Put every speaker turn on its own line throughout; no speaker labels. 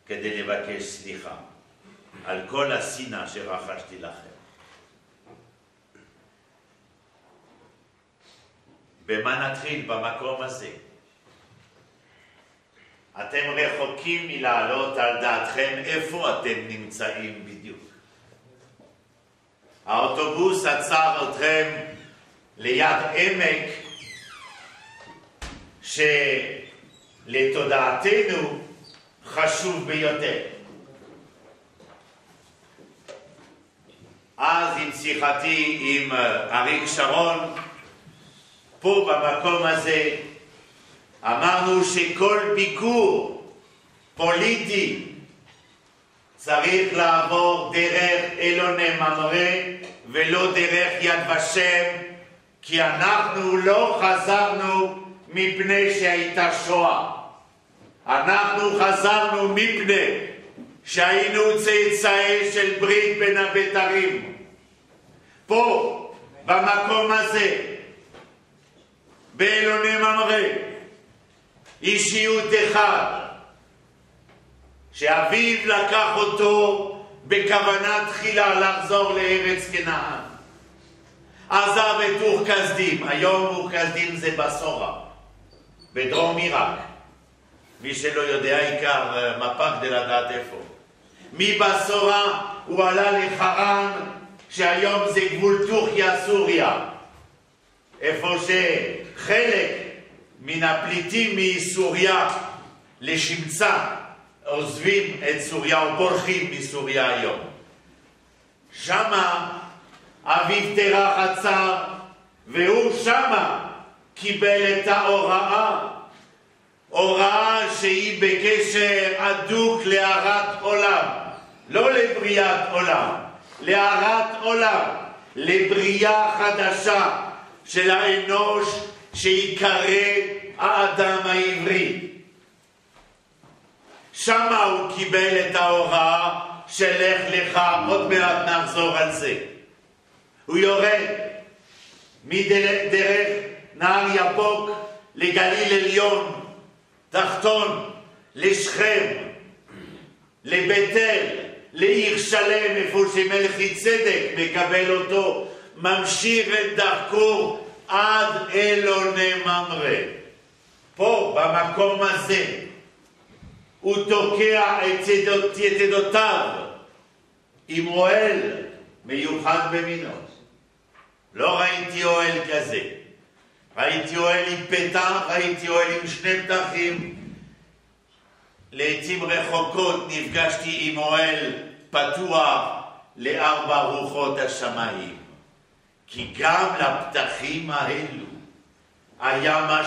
כדי לבקש סליחה על כל השנאה שרחשתי לכם. במה נתחיל במקום הזה? אתם רחוקים מלעלות על דעתכם איפה אתם נמצאים בדיוק. האוטובוס עצר אתכם ליד עמק שלתודעתנו חשוב ביותר. אז עם שיחתי עם אריק שרון, פה במקום הזה, אמרנו שכל ביקור פוליטי צריך לעבור דרך אלוני ממרא ולא דרך יד ושם, כי אנחנו לא חזרנו מפני שהייתה שואה. אנחנו חזרנו מפני שהיינו צאצאי של ברית בין הבתרים. פה, במקום הזה, באלוני ממרא, אישיות אחד, שאביו לקח אותו בכוונה תחילה לחזור לארץ כנען. עזב את אור כשדים, היום אור כשדים זה בסורה, בדרום עיראק. מי שלא יודע עיקר מפה כדי לדעת איפה. מבסורה הוא עלה לחרן, שהיום זה גבול טורקיה סוריה, איפה שחלק מן הפליטים מסוריה לשמצה עוזבים את סוריה או בורחים מסוריה היום. שמה אביו תרח עצר, והוא שמה קיבל את ההוראה, הוראה שהיא בקשר הדוק להארת עולם, לא לבריאת עולם, להארת עולם, לבריאה חדשה של האנוש שיקרא האדם העברי. שמה הוא קיבל את ההוראה שלך לך, עוד מעט נחזור על זה. הוא יורד מדרך נהר יבוק לגליל עליון, תחתון, לשכם, לבית אל, לעיר שלם, איפה שמלכי צדק מקבל אותו, ממשיך את דרכו עד אלוני ממרא. פה, במקום הזה, הוא תוקע את יתדותיו עם אוהל מיוחד במינו. לא ראיתי אוהל כזה. ראיתי אוהל עם פתח, ראיתי אוהל עם שני פתחים. לעתים רחוקות נפגשתי עם אוהל פתוח לארבע רוחות השמיים. כי גם לפתחים האלו היה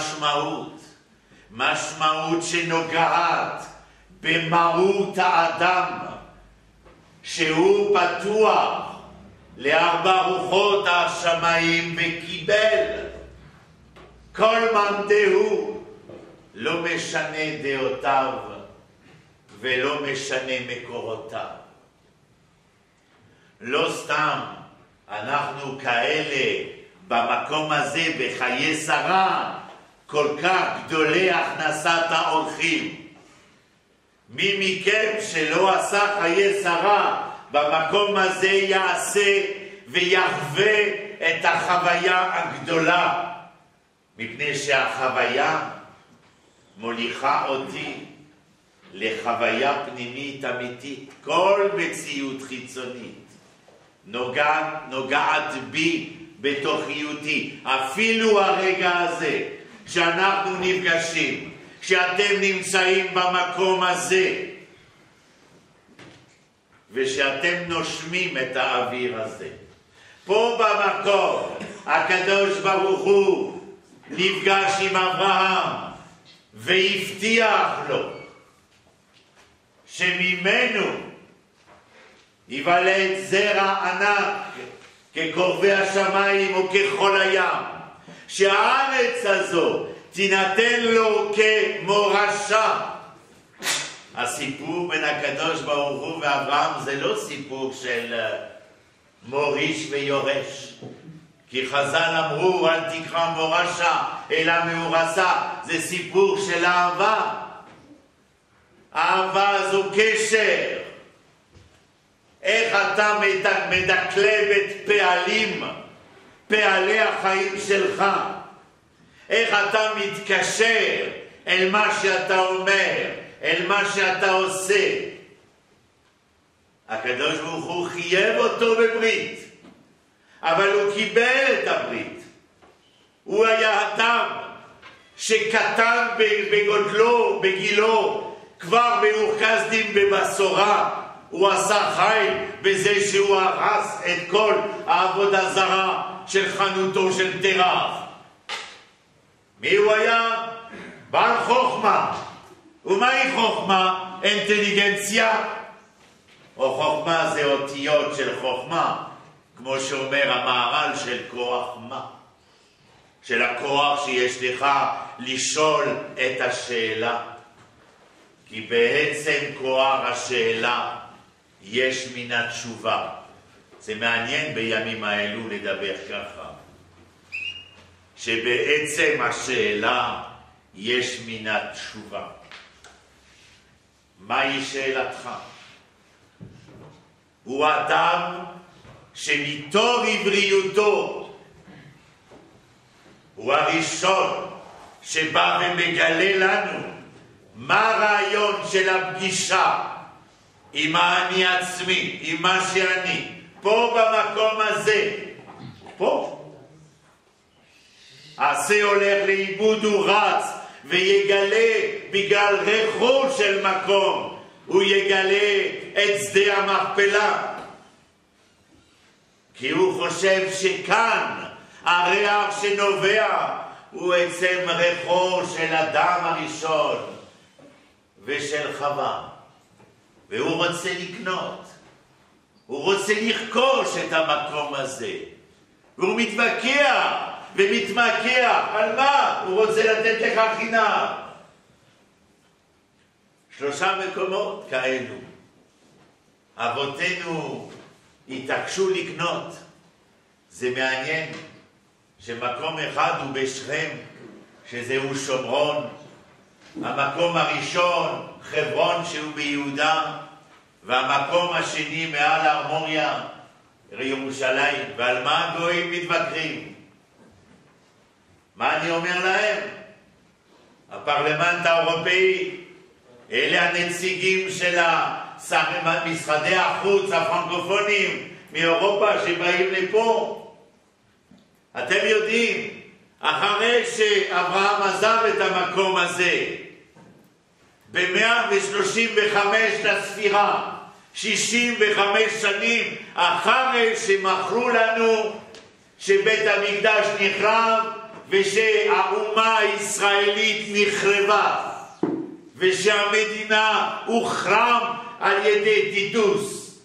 משמעות שנוגעת במהות האדם, שהוא פתוח לארבע רוחות השמיים וקיבל כל מאן דהוא, לא משנה דעותיו ולא משנה מקורותיו. לא סתם אנחנו כאלה במקום הזה בחיי שרה כל כך גדולי הכנסת האורחים. מי מכם שלא עשה חיי שרה במקום הזה יעשה ויחווה את החוויה הגדולה, מפני שהחוויה מוליכה אותי לחוויה פנימית אמיתית. כל מציאות חיצונית נוגעת בי בתוכיותי. אפילו הרגע הזה שאנחנו נפגשים, שאתם נמצאים במקום הזה ושאתם נושמים את האוויר הזה, פה במקום הקדוש ברוך הוא נפגש עם אברהם והבטיח לו שממנו ייוולד זרע ענק כקורבי השמיים או ככל הים, שהארץ הזו תינתן לו כמורשה. הסיפור בין הקדוש ברוך הוא ואברהם זה לא סיפור של מוריש ויורש, כי חז"ל אמרו אל תקרא מורשה אלא מאורסה, זה סיפור של אהבה. אהבה זו קשר. איך אתה מדקלם את פעלי החיים שלך. איך אתה מתקשר אל מה שאתה אומר, אל מה שאתה עושה. הקדוש ברוך הוא חייב אותו בברית, אבל הוא קיבל את הברית. הוא היה אדם שקטן בגילו, כבר באורקסדים בבשורה. הוא עשה חי בזה שהוא הרס את כל העבודה זרה של חנותו של תרח. מי הוא היה? בעל חוכמה. ומהי חוכמה? אינטליגנציה. או חוכמה זה אותיות של חוכמה, כמו שאומר המהר"ל, של כוח מה. של הכוח שיש לך לשאול את השאלה. כי בעצם כוח השאלה יש מן התשובה. זה מעניין בימים האלו לדבר ככה. שבעצם השאלה יש מן התשובה. מהי שאלתך? הוא אדם שמתור עבריותו הוא הראשון שבא ומגלה לנו מה הרעיון של הפגישה עם האני עצמי, עם מה שאני, פה במקום הזה, פה. העשה הולך לאיבוד, הוא רץ ויגלה בגלל ריחו של מקום, הוא יגלה את שדה המכפלה. כי הוא חושב שכאן הריח שנובע הוא עצם ריחו של אדם הראשון ושל חווה. והוא רוצה לקנות, הוא רוצה לרכוש את המקום הזה. והוא מתווכח ומתמקח, על מה? הוא רוצה לתת לך חינם. 3 מקומות כאלו. אבותינו התעקשו לקנות. זה מעניין שמקום אחד הוא בשכם, שזהו שומרון. המקום הראשון, חברון, שהוא ביהודה, והמקום השני מעל הארמוניה, ירושלים. ועל מה הגויים מתווכחים? מה אני אומר להם? הפרלמנט האירופאי, אלה הנציגים של משרדי החוץ הפרנקופונים מאירופה שבאים לפה. אתם יודעים, אחרי שאברהם עזב את המקום הזה, ב-135 לספירה, 65 שנים אחרי שמכרו לנו שבית המקדש נחרב ושהאומה הישראלית נחרבה ושהמדינה הוחרם על ידי טיטוס.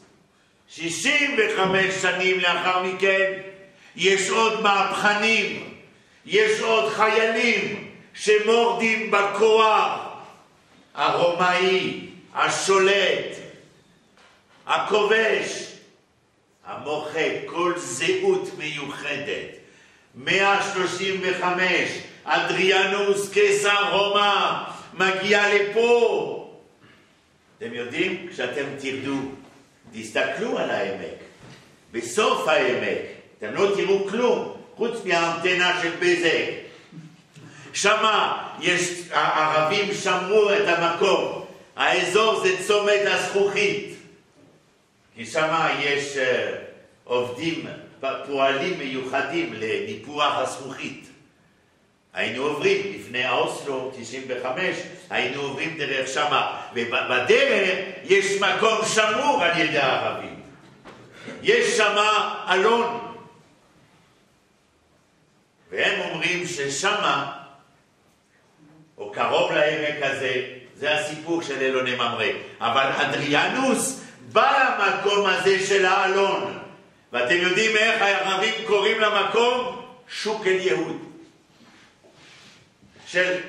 65 שנים לאחר מכן יש עוד מהפכנים, יש עוד חיילים שמורדים בכוח הרומאי, השולט, הכובש, המוחק כל זהות מיוחדת. 135, אדריאנוס קיסר רומא מגיע לפה. אתם יודעים, כשאתם תרדו, תסתכלו על העמק. בסוף העמק, אתם לא תראו כלום, חוץ מהאנטנה של בזק. שמה הערבים שמרו את המקום. האזור זה צומת הזכוכית. כי שמה יש עובדים, פועלים מיוחדים לניפוח הזכוכית. היינו עוברים לפני האוסלו 95, היינו עוברים דרך שמה, ובדרך יש מקום שמור על ידי הערבים. יש שמה אלון. והם אומרים ששמה, או קרוב לעמק הזה, זה הסיפור של אלוני ממרא. אבל אדריאנוס בא למקום הזה של האלון. ואתם יודעים איך הערבים קוראים למקום? שוק אל יהוד.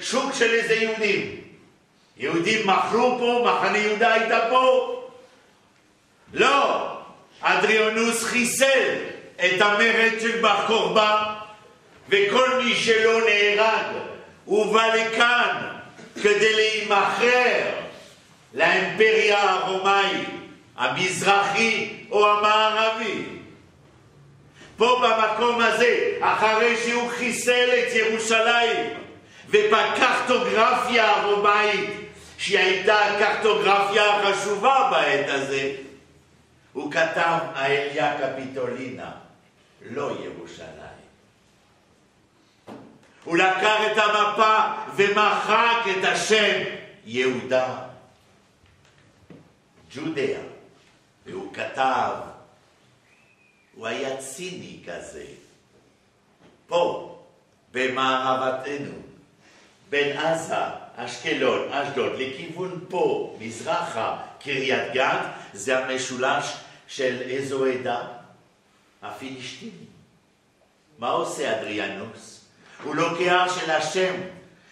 שוק של איזה יהודים. יהודים מכרו פה, מחנה יהודה הייתה פה. לא, אדריאנוס חיסל את המרד של בר קורבא, וכל מי שלא נהרג הוא בא לכאן כדי להימחר לאימפריה הרומאית, המזרחי או המערבי. פה במקום הזה, אחרי שהוא חיסל את ירושלים, ובקרטוגרפיה הרומאית, שהיא הייתה הקרטוגרפיה החשובה בעת הזה, הוא כתב האליה קפיטולינה, לא ירושלים. הוא לקח את המפה ומחק את השם יהודה, ג'ודיה, והוא כתב, הוא היה ציני כזה, פה, במערבתנו, בין עזה, אשקלון, אשדוד, לכיוון פה, מזרחה, קריית גת, זה המשולש של איזו עדה? הפילישתינים. מה עושה אדריאנוס? הוא לוקח של השם,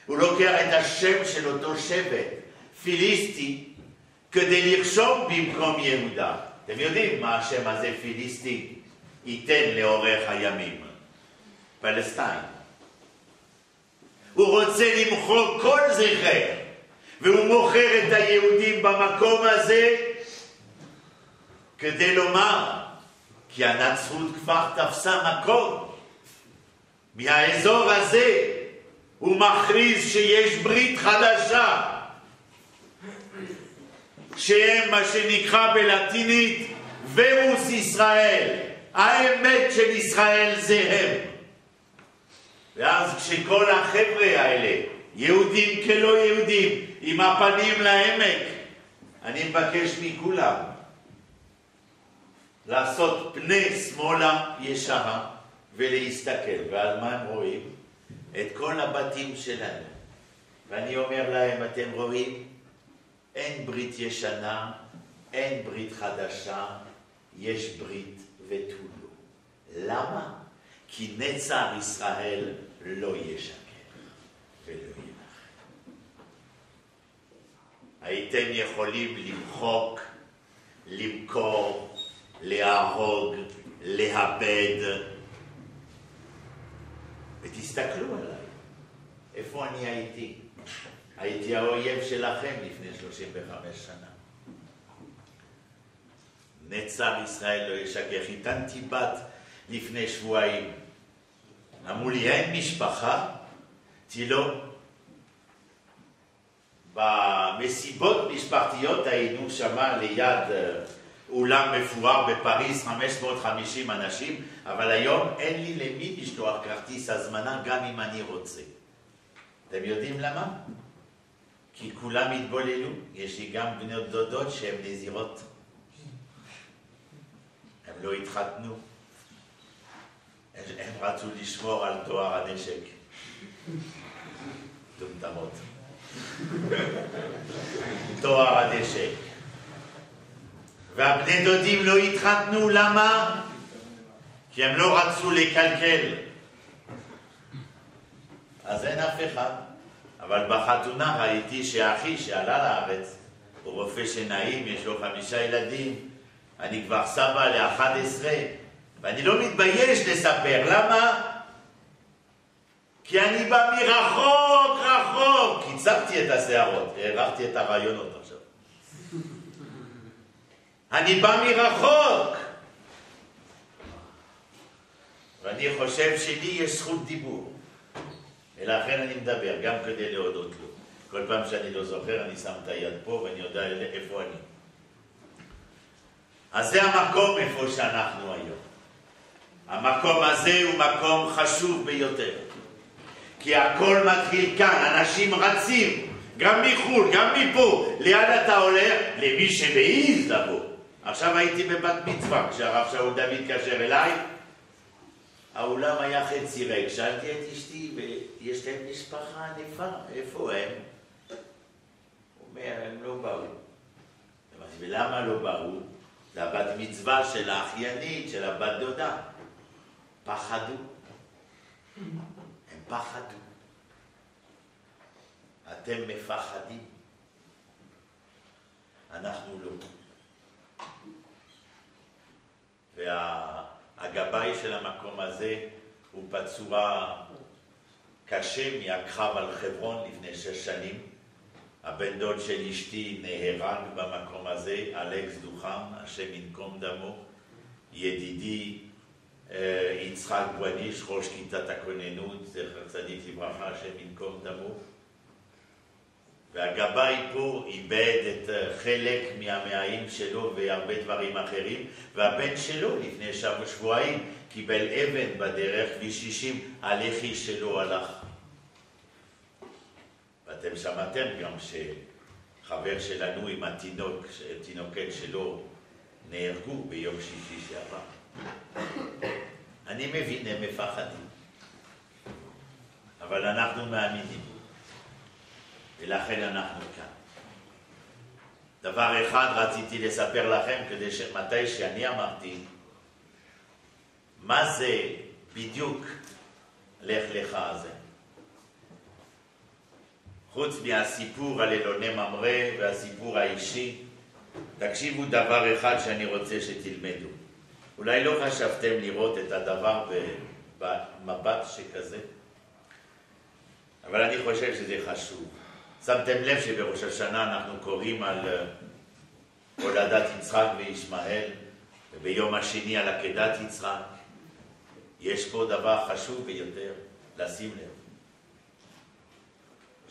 הוא לוקח את השם של אותו שבט, פיליסטי, כדי לרשום במקום יהודה. אתם יודעים מה השם הזה פיליסטי ייתן לאורך הימים? פלסטין. הוא רוצה למחוק כל זכר, והוא מוכר את היהודים במקום הזה כדי לומר, כי הנצרות כבר תפסה מקום. מהאזור הזה הוא מכריז שיש ברית חדשה, שהם מה שנקרא בלטינית ורוס ישראל, האמת של ישראל זה הם. ואז כשכל החבר'ה האלה, יהודים כלא יהודים, עם הפנים לעמק, אני מבקש מכולם לעשות פני שמאלה ישרה ולהסתכל. ועל מה הם רואים? את כל הבתים שלנו. ואני אומר להם, אתם רואים? אין ברית ישנה, אין ברית חדשה, יש ברית ותו לא. למה? כי נצר ישראל לא ישקר ולא ילך. הייתם יכולים למחוק, למכור, להרוג, להבד. ותסתכלו עליי, איפה אני הייתי? הייתי האויב שלכם לפני 35 שנה. נצר ישראל לא ישקר. חיתנתי בת לפני שבועיים. אמרו לי, אין משפחה? אמרתי לו, במסיבות משפחתיות היינו שמה ליד אולם מפואר בפריז, 550 אנשים, אבל היום אין לי למי לשלוח כרטיס הזמנה גם אם אני רוצה. אתם יודעים למה? כי כולם התבוללו. יש לי גם בנות דודות שהן נזירות. הם לא התחתנו. הם רצו לשמור על תואר הנשק. דומדמות. תואר הנשק. והבני דודים לא התחתנו. למה? כי הם לא רצו לקלקל. אז אין אף אחד. אבל בחתונה ראיתי שאחי שעלה לארץ, הוא רופא שיניים, יש לו 5 ילדים, אני כבר סבא ל-11, ואני לא מתבייש לספר. למה? כי אני בא מרחוק, רחוק. קיצרתי את השערות, הערכתי את הרעיונות עכשיו. אני בא מרחוק. ואני חושב שלי יש זכות דיבור. ולכן אני מדבר, גם כדי להודות לו. כל פעם שאני לא זוכר, אני שם את היד פה ואני יודע איפה אני. אז זה המקום איפה שאנחנו היום. המקום הזה הוא מקום חשוב ביותר. כי הכל מתחיל כאן, אנשים רצים, גם מחול, גם מפה. ליד אתה הולך למי שמעיז לבוא. עכשיו הייתי בבת מצווה, כשהרב שאול דוד התקשר אליי, האולם היה חצי ריק. שאלתי את אשתי, יש להם משפחה ענפה, איפה הם? הוא אומר, הם לא באו. אמרתי, ולמה לא באו? זה הבת מצווה של האחיינית, של הבת דודה. פחדו. הם פחדו. אתם מפחדים. אנחנו לא. והגבאי של המקום הזה הוא פצוע קשה מהקרב על חברון לפני 6 שנים. הבן דוד של אשתי נהרג במקום הזה, אלכס דוכן, השם ינקום דמו, ידידי יצחק בואניש, ראש כיתת הכוננות, זכר צדיק לברכה, השם ינקום דמו. והגבאי פה איבד את חלק מהמאיים שלו והרבה דברים אחרים, והבן שלו לפני שבועיים קיבל אבן בדרך, כביש 60, הלחי שלו הלך. ואתם שמעתם גם שחבר שלנו עם התינוקת שלו נהרגו ביום שישי שעבר. אני מבין, הם מפחדים, אבל אנחנו מאמינים, ולכן אנחנו כאן. דבר אחד רציתי לספר לכם, כדי שמתי שאני אמרתי, מה זה בדיוק לך לך הזה? חוץ מהסיפור על אלוני ממרא והסיפור האישי, תקשיבו דבר אחד שאני רוצה שתלמדו. אולי לא חשבתם לראות את הדבר במבט שכזה, אבל אני חושב שזה חשוב. שמתם לב שבראש השנה אנחנו קוראים על הולדת יצחק וישמעאל, וביום השני על עקדת יצחק. יש פה דבר חשוב ביותר לשים לב.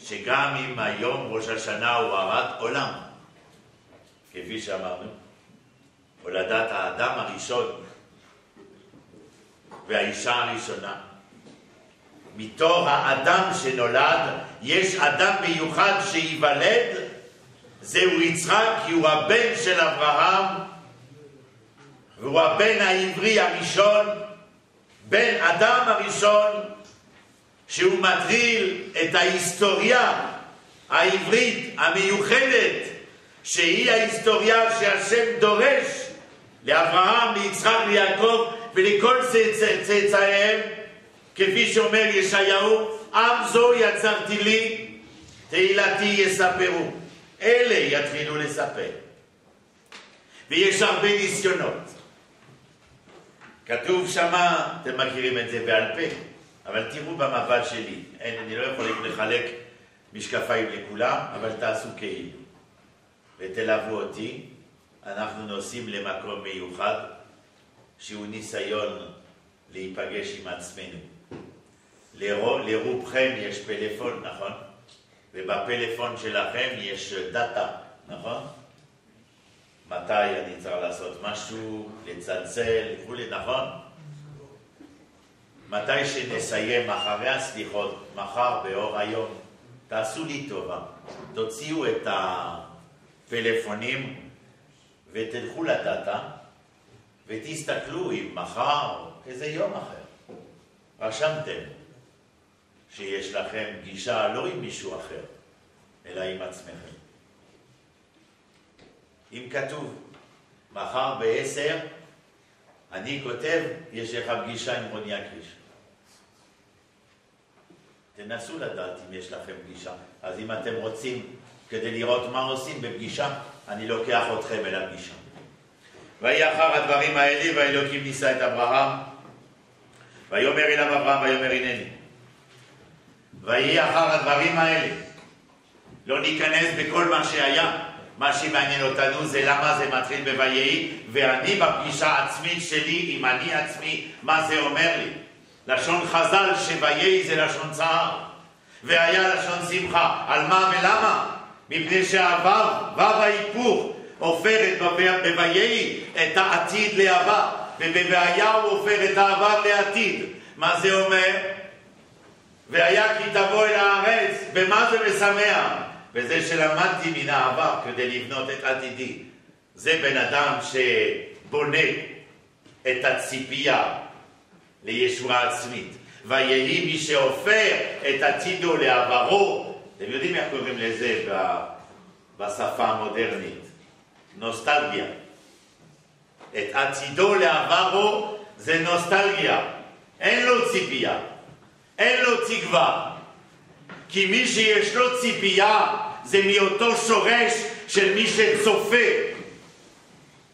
שגם אם היום ראש השנה הוא הרת עולם, כפי שאמרנו, הולדת האדם הראשון והאישה הראשונה, מתוך האדם שנולד יש אדם מיוחד שיוולד, זהו יצחק, כי הוא הבן של אברהם, והוא הבן העברי הראשון, בן אדם הראשון, שהוא מתחיל את ההיסטוריה העברית המיוחדת, שהיא ההיסטוריה שהשם דורש לאברהם, ליצחק, ליעקב ולכל צאצאיהם, כפי שאומר ישעיהו, עם זו יצרתי לי, תהילתי יספרו. אלה יתחילו לספר. ויש הרבה ניסיונות. כתוב שמה, אתם מכירים את זה בעל פה, אבל תראו במבט שלי, אני לא יכול לחלק משקפיים לכולם, אבל תעשו כאילו. ותלוו אותי, אנחנו נוסעים למקום מיוחד, שהוא ניסיון להיפגש עם עצמנו. לרובכם יש פלאפון, נכון? ובפלאפון שלכם יש דאטה, נכון? מתי אני צריך לעשות משהו, לצלצל, וכולי, נכון? מתי שנסיים אחרי הסליחות, מחר באור היום, תעשו לי טובה, תוציאו את הפלאפונים ותלכו לדאטה ותסתכלו אם מחר, איזה יום אחר, רשמתם שיש לכם פגישה לא עם מישהו אחר, אלא עם עצמכם. אם כתוב, מחר ב-10, אני כותב, יש לך פגישה עם רוני הקריש. תנסו לדעת אם יש לכם פגישה. אז אם אתם רוצים, כדי לראות מה עושים בפגישה, אני לוקח אתכם אל הפגישה. ויהי אחר הדברים האלה, והאלוקים ניסה את אברהם, ויאמר אליו אברהם, ויאמר הנני. ויהי אחר הדברים האלה. לא ניכנס בכל מה שהיה. מה שמעניין אותנו זה למה זה מתחיל בויהי, ואני בפגישה העצמית שלי עם אני עצמי, מה זה אומר לי. לשון חז"ל שויהי זה לשון צער, והיה לשון שמחה. על מה ולמה? מפני שהוו ההיפוך, הופך בויהי את העתיד לעבר, ובבעיה הוא הופך את העבר לעתיד. מה זה אומר? והיה כי תבוא אל הארץ, במה זה משמח? וזה שלמדתי מן העבר כדי לבנות את עתידי. זה בן אדם שבונה את הציפייה לישועה עצמית. ויהי מי שהופך את עתידו לעברו, אתם יודעים איך קוראים לזה בשפה המודרנית? נוסטלגיה. את עתידו לעברו זה נוסטלגיה. אין לו ציפייה, אין לו תקווה. כי מי שיש לו ציפייה זה מאותו שורש של מי שצופה.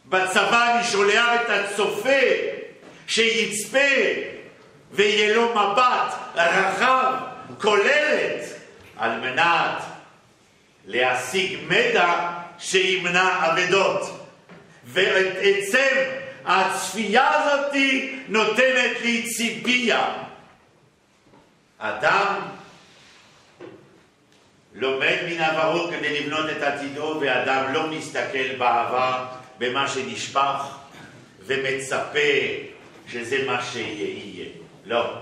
בצבא אני שולח את הצופה שיצפה ויהיה לו מבט רחב, כוללת, על מנת להשיג מידע שימנע אבדות. ועצם הצפייה הזאת נותנת לי ציפייה. אדם לומד מן עברו כדי לבנות את עתידו, ואדם לא מסתכל בעבר במה שנשפך ומצפה שזה מה שיהיה. לא.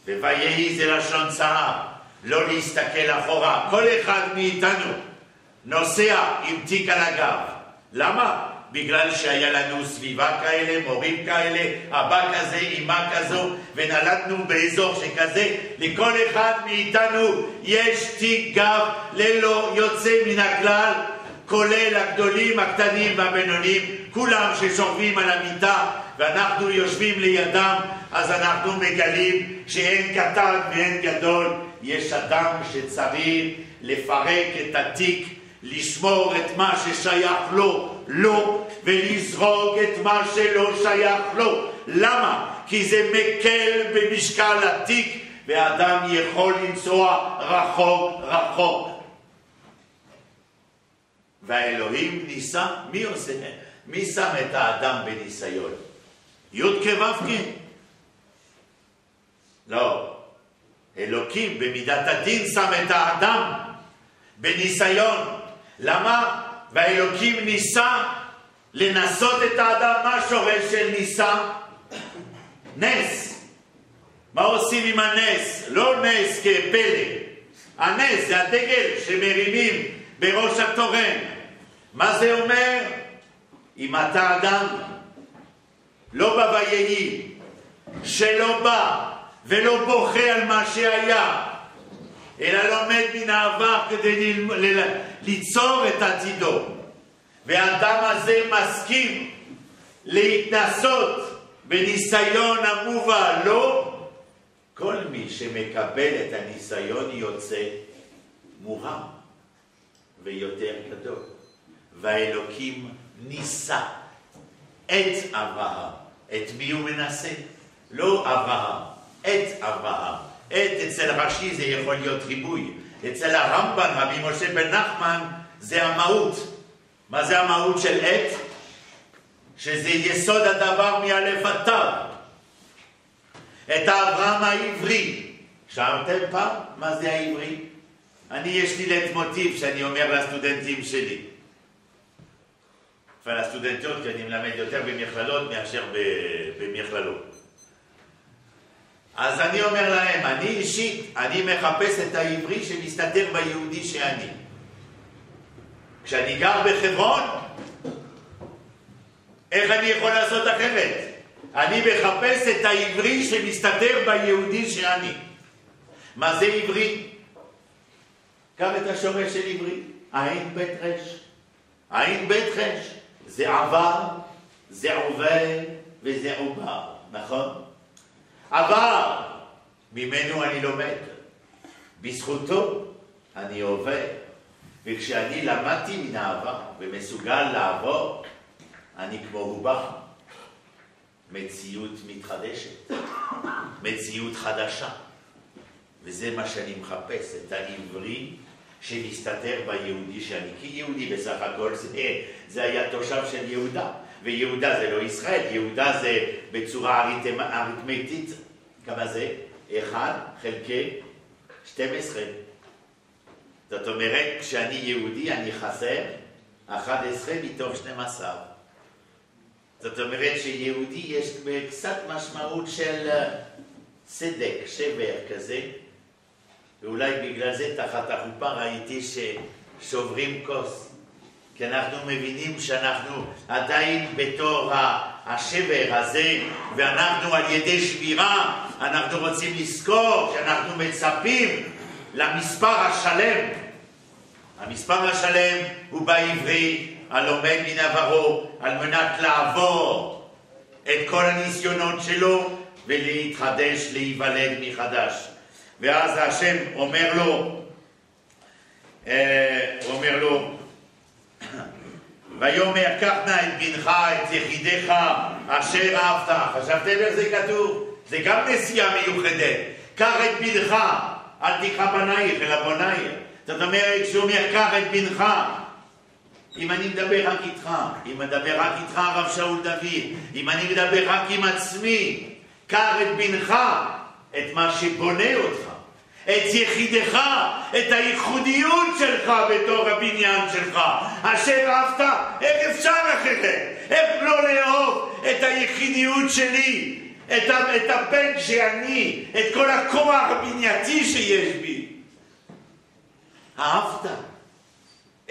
ויהי זה לשון צער, לא להסתכל אחורה. כל אחד מאיתנו נוסע עם תיק על הגב. למה? בגלל שהיה לנו סביבה כאלה, מורים כאלה, אבא כזה, אמא כזו, ונולדנו באזור שכזה. לכל אחד מאיתנו יש תיק גב ללא יוצא מן הכלל, כולל הגדולים, הקטנים והבינוניים, כולם ששוכבים על המיטה ואנחנו יושבים לידם, אז אנחנו מגלים שאין קטן ואין גדול. יש אדם שצריך לפרק את התיק, לשמור את מה ששייך לו, ולזרוק את מה שלא שייך לו. למה? כי זה מקל במשקל התיק, והאדם יכול לנסוע רחוק. והאלוהים ניסה, מי עושה? מי שם את האדם בניסיון? י' כו' כן? לא. אלוקים במידת הדין שם את האדם בניסיון. למה? והאלוקים ניסה לנסות את האדם. מה השורש של ניסה? נס. מה עושים עם הנס? לא נס כפלא. הנס זה הדגל שמרימים בראש התורן. מה זה אומר? אם אתה אדם לא בא ויהי, שלא בא ולא בוכה על מה שהיה, אלא לומד מן העבר כדי ליצור את עתידו, והאדם הזה מסכים להתנסות בניסיון המובא לו, כל מי שמקבל את הניסיון יוצא מורם ויותר גדול. והאלוקים ניסה את אברהם. את מי הוא מנסה? לא אברהם, את אברהם. אצל רש"י זה יכול להיות ריבוי. אצל הרמב"ן, רבי משה בן נחמן, זה המהות. מה זה המהות של את? שזה יסוד הדבר מאלף עד תו. את האברהם העברי. שמעתם פעם? מה זה העברי? יש לי לטמוטיב שאני אומר לסטודנטים שלי. ולסטודנטיות, כי אני מלמד יותר במכללות מאשר במכללות. אז אני אומר להם, אני אישית, אני מחפש את העברי שמסתתר ביהודי שאני. כשאני גר בחברון, איך אני יכול לעשות אחרת? אני מחפש את העברי שמסתתר ביהודי שאני. מה זה עברי? קם את השורש של עברי, עין בית רש. עין בית רש זה עבר, זה עובר וזה עובר, נכון? עבר, ממנו אני לומד, בזכותו אני עובר, וכשאני למדתי מן העבר ומסוגל לעבור, אני כמו עובר. מציאות מתחדשת, מציאות חדשה, וזה מה שאני מחפש, את העברי שמסתתר ביהודי שאני, כי יהודי בסך הכל זה היה תושב של יהודה, ויהודה זה לא ישראל, יהודה זה בצורה אריתמטית, כמה זה? 1 חלקי 12. זאת אומרת, כשאני יהודי אני חסר 11 מתוך 12. זאת אומרת שיהודי יש קצת משמעות של צדק, שבר כזה, ואולי בגלל זה תחת החופה ראיתי ששוברים כוס, כי אנחנו מבינים שאנחנו עדיין בתור השבר הזה, ואנחנו על ידי שבירה, אנחנו רוצים לזכור שאנחנו מצפים למספר השלם. המספר השלם הוא בעברי, הלומד מן עברו, על מנת לעבור את כל הניסיונות שלו ולהתחדש, להיוולד מחדש. ואז השם אומר לו, ויאמר קח נא את בנך, את יחידך, אשר אהבת. חשבתם איך זה כתוב? זה גם נסיעה מיוחדת. קח את בנך, אל תקרא בנייך, אלא בונייך. זאת אומרת, כשהוא אומר, קח את בנך. אם אני מדבר רק איתך, אם מדבר רק איתך הרב שאול דוד, אם אני מדבר רק עם עצמי, קח את בנך, את מה שבונה אותך, את יחידך, את הייחודיות שלך בתור הבניין שלך, אשר אהבת, איך אפשר אחרת? איך לא לאהוב את היחידיות שלי, את הבן שאני, את כל הכוח הבנייתי שיש בי? אהבת.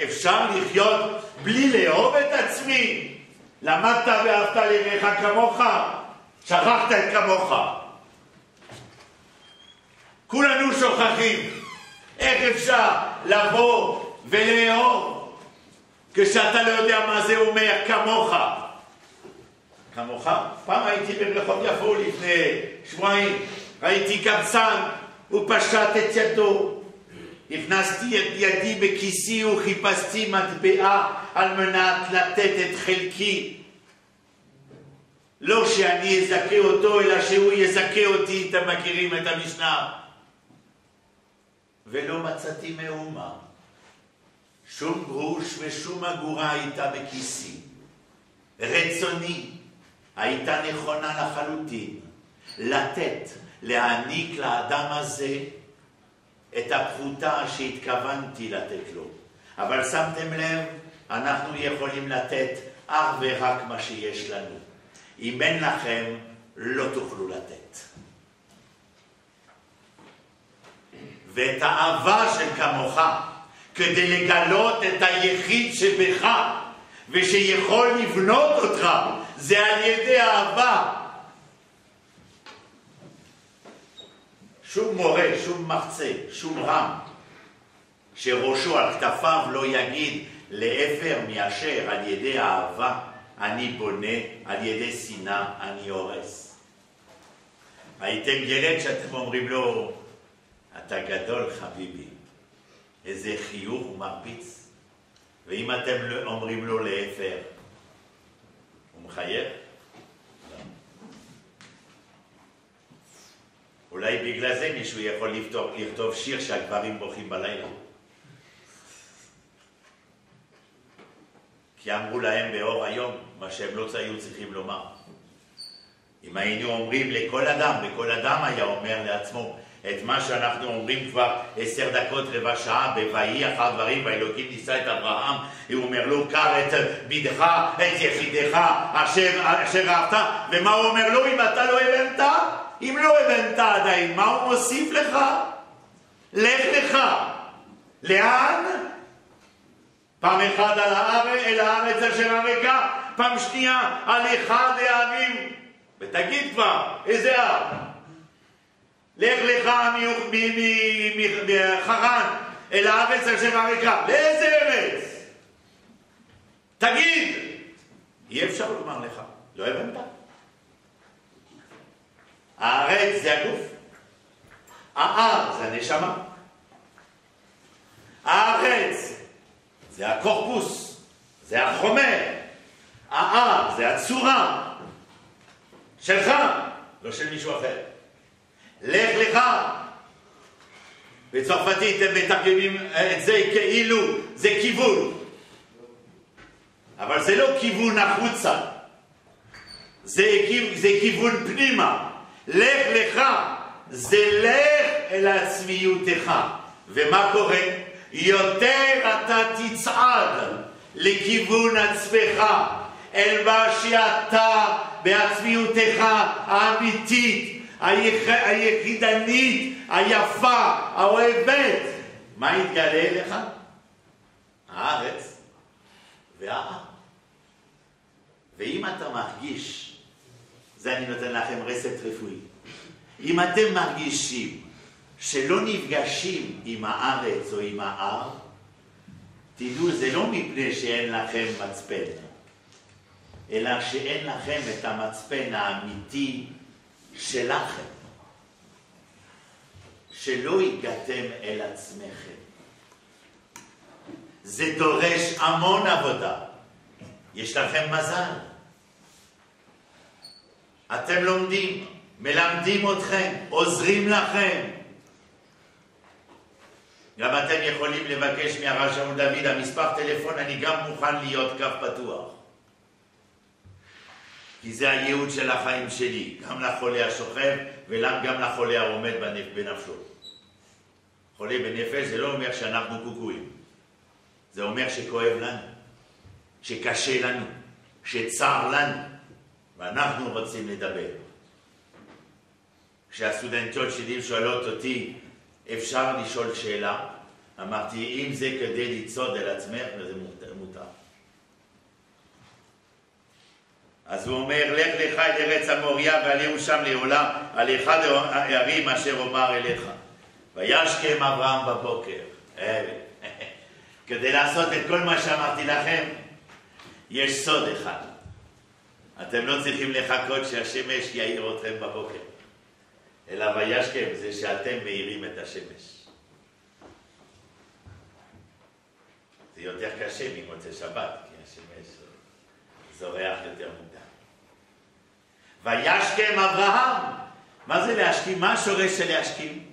אפשר לחיות בלי לאהוב את עצמי? למדת ואהבת לרעך כמוך? שכחת את כמוך. כולנו שוכחים. איך אפשר לבוא ולאהוב כשאתה לא יודע מה זה אומר כמוך? כמוך? פעם הייתי ברחוב יפו לפני שבועיים, ראיתי קבצן, הוא פשט את ידו. הכנסתי את ידי בכיסי וחיפשתי מטבעה על מנת לתת את חלקי. לא שאני אזכה אותו, אלא שהוא יזכה אותי. אתם מכירים את המשנה. ולא מצאתי מאומה. שום גרוש ושום אגורה הייתה בכיסי. רצוני הייתה נכונה לחלוטין לתת, להעניק לאדם הזה את הפחותה שהתכוונתי לתת לו. אבל שמתם לב, אנחנו יכולים לתת אך ורק מה שיש לנו. אם אין לכם, לא תוכלו לתת. ואת האהבה של כמוך, כדי לגלות את היחיד שבך, ושיכול לבנות אותך, זה על ידי אהבה. שום מורה, שום מחצה, שום רם, שראשו על כתפיו לא יגיד לאפר מאשר על ידי אהבה אני בונה, על ידי שנאה אני הורס. הייתם ילד שאתם אומרים לו, אתה גדול חביבי, איזה חיוך הוא מרביץ. ואם אתם אומרים לו לאפר, הוא מחייך? אולי בגלל זה מישהו יכול לכתוב שיר שהגברים בוכים בלילה. כי אמרו להם באור היום מה שהם לא היו צריכים לומר. אם היינו אומרים לכל אדם, וכל אדם היה אומר לעצמו את מה שאנחנו אומרים כבר 10 דקות, רבע שעה, בויהי אחר דברים, והאלוקים ניסה את אברהם, הוא אומר לו, קח את בנך, את יחידך, אשר אהבת, ומה הוא אומר לו? אם אתה לא הבנת? אם לא הבנת עדיין, מה הוא מוסיף לך? לך לך. לאן? פעם אחד אל הארץ אשר הריקה, פעם שנייה על אחד העמים. ותגיד כבר, איזה הר? לך לך מחרן אל הארץ אשר הריקה. לאיזה ארץ? תגיד. אי אפשר לומר לך, לא הבנת? הארץ זה הגוף, ההר זה הנשמה, הארץ זה הקורפוס, זה החומר, ההר זה הצורה שלך, לא של מישהו אחר. לך לך. בצרפתית הם מתרגמים את זה כאילו זה כיוון, אבל זה לא כיוון החוצה, זה כיוון פנימה. לך לך, זה לך אל עצמיותך. ומה קורה? יותר אתה תצעד לכיוון עצמך, אל מה שאתה בעצמיותך האמיתית, היחידנית, היפה, האוהבת. מה יתגלה לך? הארץ וההר. ואם אתה מרגיש, זה אני נותן לכם רסט רפואי, אם אתם מרגישים שלא נפגשים עם הארץ או עם ההר, תדעו, זה לא מפני שאין לכם מצפן, אלא שאין לכם את המצפן האמיתי שלכם, שלא הגעתם אל עצמכם. זה דורש המון עבודה. יש לכם מזל. אתם לומדים, מלמדים אתכם, עוזרים לכם. גם אתם יכולים לבקש מהרב שאול דוד, המספר טלפון, אני גם מוכן להיות קו פתוח. כי זה הייעוד של החיים שלי, גם לחולה השוכב וגם לחולה העומד בנפשו. חולה בנפש זה לא אומר שאנחנו קוקויים. זה אומר שכואב לנו, שקשה לנו, שצער לנו, ואנחנו רוצים לדבר. כשהסטודנטיות שלי שואלות אותי, אפשר לשאול שאלה? אמרתי, אם זה כדי לצעוד על עצמך, זה מותר. אז הוא אומר, לך לך אל ארץ המוריה ועליהו שם לעולה, על אחד הערים אשר אומר אליך. וישכם אברהם בבוקר. כדי לעשות את כל מה שאמרתי לכם, יש סוד אחד. אתם לא צריכים לחכות שהשמש יאיר אתכם בבוקר. אלא וישכם זה שאתם מאירים את השמש. זה יותר קשה ממוצא שבת, כי השמש זורח יותר מוקדם. וישכם אברהם. מה זה להשכים? מה השורש של להשכים?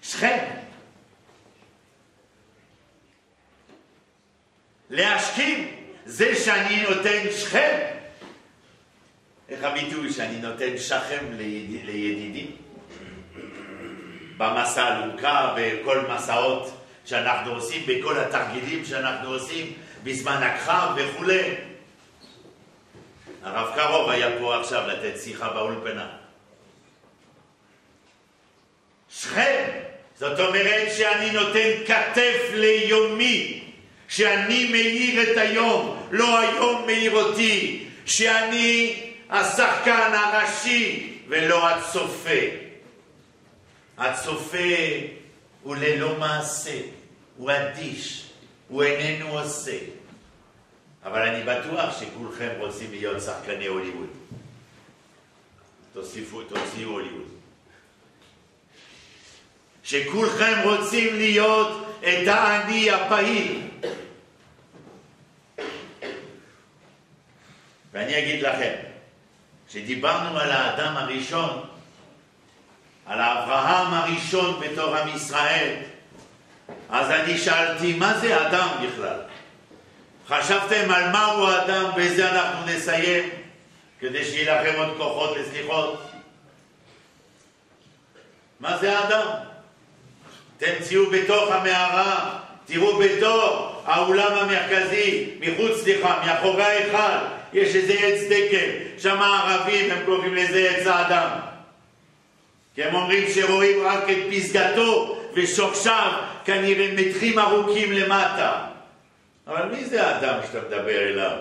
שכם. להשכים זה שאני נותן שכם. איך הביטוי שאני נותן שכם לידידים? במסע הלוקה, בכל מסעות שאנחנו עושים, בכל התרגילים שאנחנו עושים, בזמן הקרב וכו'. הרב קרוב היה פה עכשיו לתת שיחה באולפנה. שכם, זאת אומרת שאני נותן כתף ליומי, שאני מאיר את היום, לא היום מאיר אותי, שאני השחקן הראשי ולא הצופה. הצופה הוא ללא מעשה, הוא אדיש, הוא איננו עושה. אבל אני בטוח שכולכם רוצים להיות שחקני הוליווד. תוציאו הוליווד. שכולכם רוצים להיות את האני הפעיל. ואני אגיד לכם, שדיברנו על האדם הראשון, על אברהם הראשון בתור עם ישראל, אז אני שאלתי, מה זה אדם בכלל? חשבתם על מהו האדם? בזה אנחנו נסיים, כדי שיהיה לכם עוד כוחות לסליחות. מה זה האדם? תמצאו בתוך המערה, תראו בתוך האולם המרכזי, מאחורי ההיכל, יש איזה עץ דקל, שם הערבים הם קוראים לזה עץ האדם. כי הם אומרים שרואים רק את פסגתו ושורשיו, כנראה מתחים ארוכים למטה. אבל מי זה האדם שאתה מדבר אליו?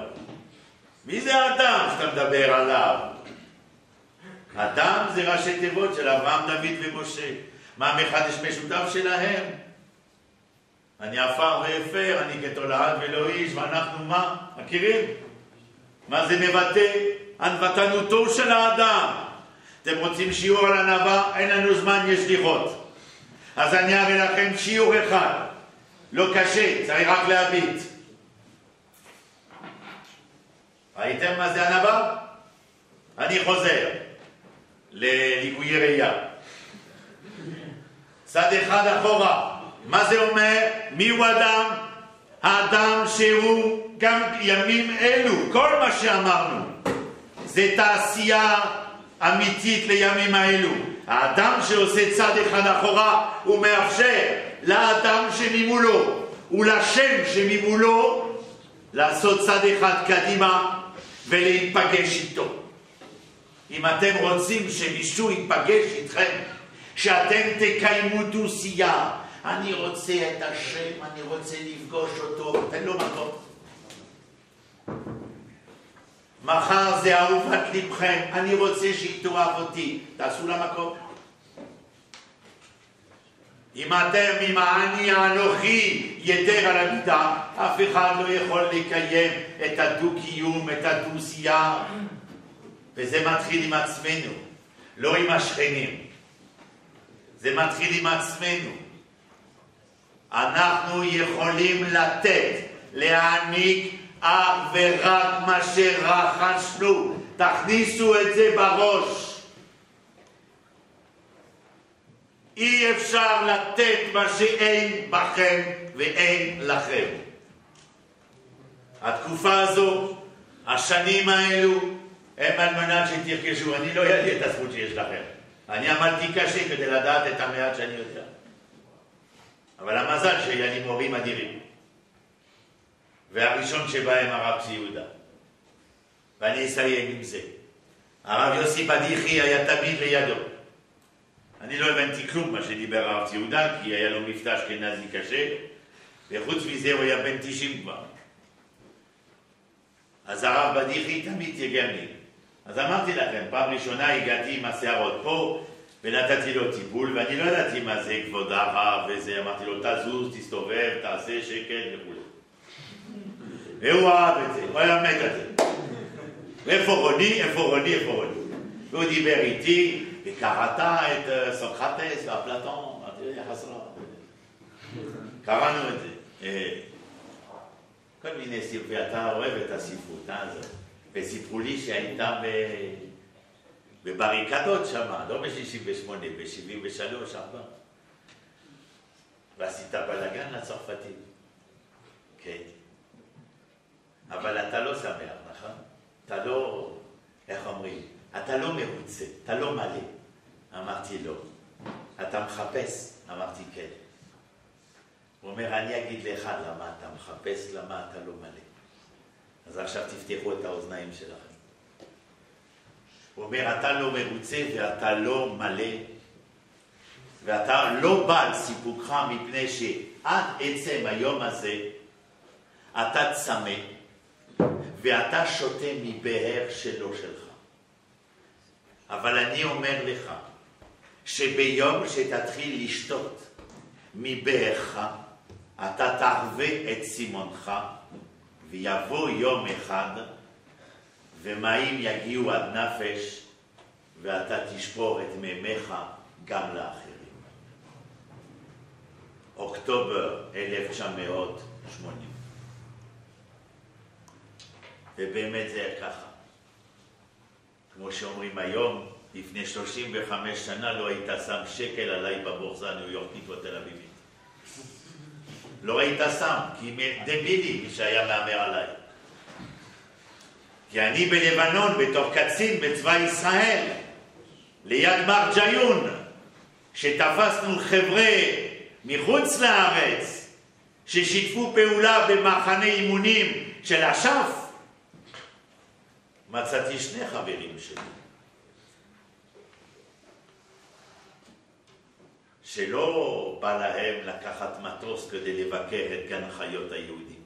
מי זה האדם שאתה מדבר עליו? אדם זה ראשי תיבות של אברהם, דוד ומשה. מה המחדש משותף שלהם? אני עפר ואפר, אני כתולעת ולא איש, ואנחנו מה? מכירים? מה זה מבטא? ענוותנותו של האדם. אתם רוצים שיעור על ענווה? אין לנו זמן, יש שליחות. אז אני אראה לכם שיעור אחד. לא קשה, צריך רק להביט. ראיתם מה זה ענווה? אני חוזר לליקויי ראייה. צד אחד אחורה. מה זה אומר? מי הוא אדם? האדם שהוא גם ימים אלו, כל מה שאמרנו, זה תעשייה אמיתית לימים האלו. האדם שעושה צד אחד אחורה, הוא מאפשר לאדם שממולו ולשם שממולו לעשות צד אחד קדימה ולהיפגש איתו. אם אתם רוצים שמישהו ייפגש איתכם, שאתם תקיימו דו-שיח, אני רוצה את השם, אני רוצה לפגוש אותו, תן לו מקום. מחר זה אהובת לבכם, אני רוצה שתאהב אותי, תעשו לה מקום. אם אתם עם האני האנוכי יתר על המידה, אף אחד לא יכול לקיים את הדו-קיום, את הדו-שיח. וזה מתחיל עם עצמנו, לא עם השכנים. זה מתחיל עם עצמנו. אנחנו יכולים לתת, להעניק אך ורק מה שרכשנו. תכניסו את זה בראש. אי אפשר לתת מה שאין בכם ואין לכם. התקופה הזו, השנים האלו, הם על מנת שתרכשו. אני לא ידעתי את הזכות שיש לכם. אני עמדתי קשה כדי לדעת את המעט שאני יודע. אבל המזל שהיה לי מורים אדירים. והראשון שבהם הרב צבי יהודה. ואני אסיים עם זה. הרב יוסי בדיחי היה תמיד לידו. אני לא הבנתי כלום מה שדיבר הרב צבי יהודה, כי היה לו מבטא אשכנזי קשה, וחוץ מזה הוא היה בן 90 כבר. אז הרב בדיחי תמיד תרגם לי. אז אמרתי לכם, פעם ראשונה הגעתי עם השערות פה, ונתתי לו טיפול, ואני לא ידעתי מה זה כבוד הרב וזה, אמרתי לו, תזוז, תסתובב, תעשה שקט וכו'. והוא אהב את זה, הוא היה מת על זה. איפה רוני? איפה רוני? איפה רוני? והוא דיבר איתי, וקראת את סוקרטס ואפלטון, אמרתי לו, יחס רע. קראנו את זה. כל מיני סיפורים, ואתה אוהב את הספרות הזאת. וסיפרו לי שהייתה בבריקדות שמה, לא ב-68, ב-73, 4. ועשית בלגן לצרפתים. כן. אבל אתה לא שמח, נכון? אתה לא, איך אומרים? אתה לא מרוצה, אתה לא מלא. אמרתי לא. אתה מחפש? אמרתי כן. הוא אומר, אני אגיד לך למה אתה מחפש, למה אתה לא מלא. אז עכשיו תפתחו את האוזניים שלכם. הוא אומר, אתה לא מרוצה ואתה לא מלא, ואתה לא בא על סיפוקך מפני שעד עצם היום הזה אתה צמא ואתה שותה מבאר שלא שלך. אבל אני אומר לך שביום שתתחיל לשתות מבארך אתה תחווה את סימונך, ויבוא יום אחד ומים יגיעו עד נפש ואתה תשפור את מימיך גם לאחרים. אוקטובר 1980. ובאמת זה היה ככה. כמו שאומרים היום, לפני 35 שנה לא היית שם שקל עליי בבורסה הניו יורקית או תל אביבית. לא היית שם, כי דבילי מי שהיה מאמר עליי. כי אני בלבנון, בתור קצין בצבא ישראל, ליד מרג'יון, שתפסנו חבר'ה מחוץ לארץ, ששיתפו פעולה במחנה אימונים של אש"ף, מצאתי שני חברים שלי, שלא בא להם לקחת מטוס כדי לבקר את גן חיות היהודים.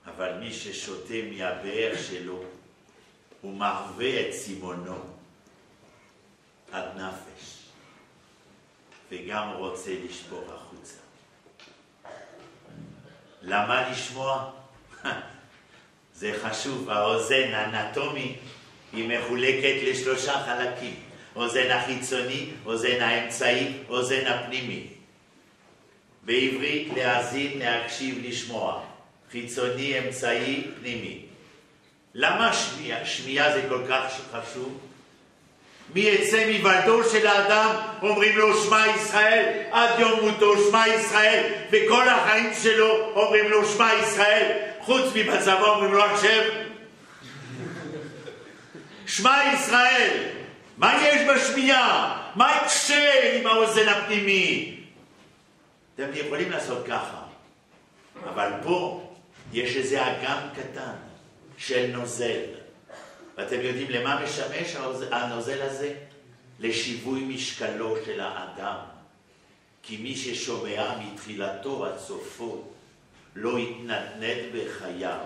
אבל מי ששותה מהבאר שלו, הוא מרווה את סימונו עד נפש, וגם רוצה לשפוך החוצה. למה לשמוע? זה חשוב, האוזן האנטומי היא מחולקת לשלושה חלקים. אוזן החיצוני, אוזן האמצעי, אוזן הפנימי. בעברית להאזין, להקשיב, לשמוע. חיצוני, אמצעי, פנימי. למה שמיעה? שמיעה זה כל כך חשוב? מי יצא מבלדו של האדם, אומרים לו שמע ישראל, עד יום מותו שמע ישראל, וכל החיים שלו אומרים לו שמע ישראל, חוץ מבצבא אומרים לו עכשיו שמע ישראל. מה יש בשמיעה? מה יקשה עם האוזן הפנימי? אתם יכולים לעשות ככה, אבל פה יש איזה אגם קטן של נוזל, ואתם יודעים למה משמש הנוזל הזה? לשיווי משקלו של האדם. כי מי ששומע מתחילתו עד סופו לא יתנדנד בחייו,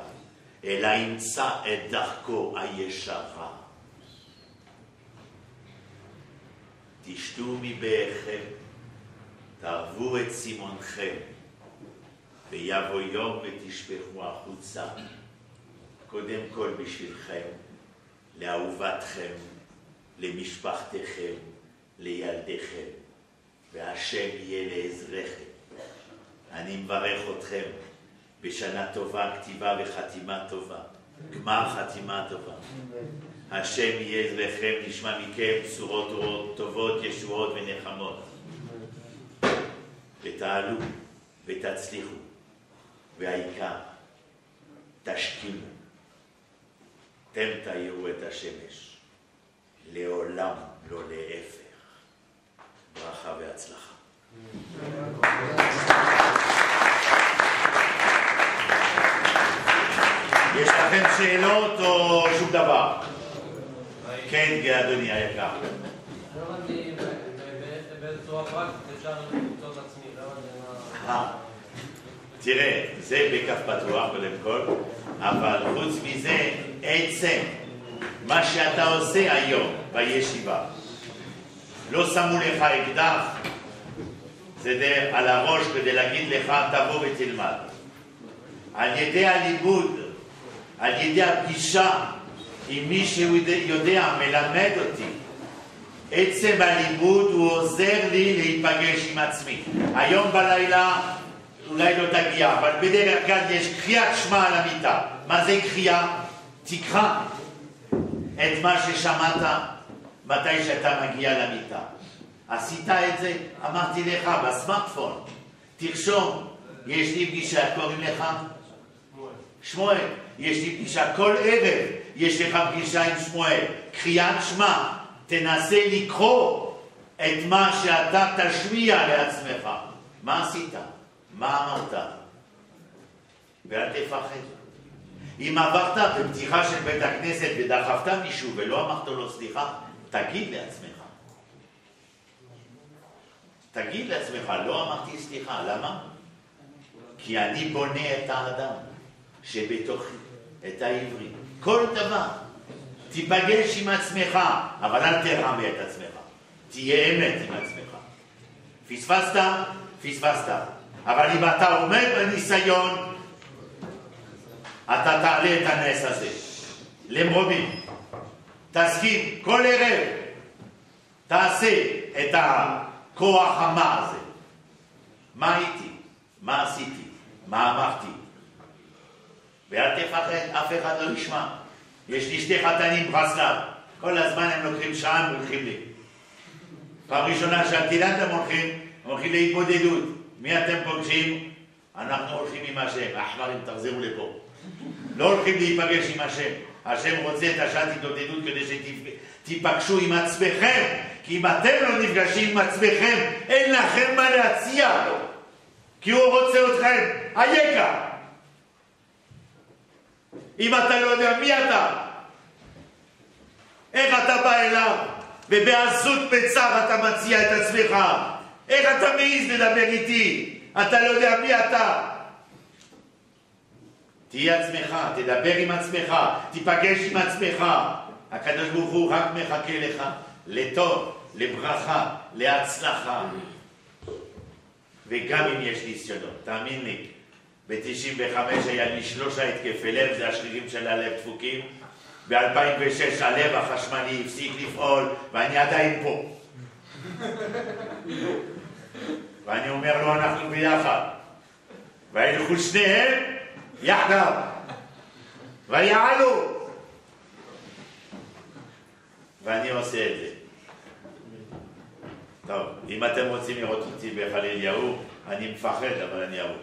אלא ימצא את דרכו הישרה. תשתו מבארכם, תערבו את סימונכם, ויבוא יום ותשפכו החוצה, קודם כל בשבילכם, לאהובתכם, למשפחתכם, לילדיכם, והשם יהיה לעזרכם. אני מברך אתכם בשנה טובה, כתיבה וחתימה טובה, גמר חתימה טובה. השם יהיה עזרכם, נשמע מכם בשורות טובות, ישועות ונחמות. ותעלו ותצליחו, והעיקר, תשכימו. אתם תאירו את השמש, לעולם לא להפך. ברכה והצלחה. יש לכם שאלות או שום דבר? כן, אדוני היקר.
לא הבנתי בצורה פרקטית אפשר למצוא את עצמי.
תראה, זה בכף פתוח קודם כל, אבל חוץ מזה, עצם מה שאתה עושה היום בישיבה, לא שמו לך אקדח, זה על הראש כדי להגיד לך תבוא ותלמד. על ידי הלימוד, על ידי הפגישה עם מי שהוא יודע, מלמד אותי, עצם הלימוד הוא עוזר לי להיפגש עם עצמי. היום בלילה אולי לא תגיע, אבל בדרך כלל יש קריאת שמע על המיטה. מה זה קריאה? תקרא את מה ששמעת מתי שאתה מגיע למיטה. עשית את זה? אמרתי לך בסמארטפון, תרשום, יש לי פגישה, קוראים לך? שמואל. יש לי פגישה כל ערב, יש לך פגישה עם שמואל. קריאת שמע, תנסה לקרוא את מה שאתה תשמיע לעצמך. מה עשית? מה אמרת? ואל תפחד. אם עברת בפתיחה של בית הכנסת ודחפת מישהו ולא אמרת לו סליחה, תגיד לעצמך. תגיד לעצמך, לא אמרתי סליחה. למה? כי אני בונה את האדם שבתוכי, את העברי. כל דבר. תיפגש עם עצמך, אבל אל תרמה את עצמך. תהיה אמת עם עצמך. פספסת? פספסת. אבל אם אתה עומד בניסיון, אתה תעלה את הנס הזה. למרומים. תסכים, כל ערב, תעשה את הכוח המה הזה. מה הייתי? מה עשיתי? מה אמרתי? ואל תפחד, אף אחד לא ישמע. יש לי שתי חתנים ברסלב. כל הזמן הם לוקחים שעה, הם הולכים לי. פעם ראשונה שאלתי לאן אתם הולכים להתמודדות. מי אתם פוגשים? אנחנו הולכים עם השם. האחברים, תחזרו לפה. לא הולכים להיפגש עם השם. השם רוצה את השעת התמודדות כדי שתיפגשו עם עצמכם. כי אם אתם לא נפגשים עם עצמכם, אין לכם מה להציע לו. כי הוא רוצה אתכם. היקר. אם אתה לא יודע מי אתה, איך אתה בא אליו, ובעזות בצער אתה מציע את עצמך, איך אתה מעז לדבר איתי, אתה לא יודע מי אתה. תהיה עצמך, תדבר עם עצמך, תיפגש עם עצמך. הקדוש ברוך הוא רק מחכה לך לטוב, לברכה, להצלחה. וגם אם יש ניסיונות, תאמין לי, ב-95 היה לי 3 התקפי לב, זה השרירים של הלב דפוקים. ב-2006 הלב החשמלי הפסיק לפעול, ואני עדיין פה. ואני אומר לו, אנחנו ביחד. וילכו שניהם יחדיו. ויעלו. ואני עושה את זה. טוב, אם אתם רוצים לראות אותי בחליל יהוא, אני מפחד, אבל אני יהוא.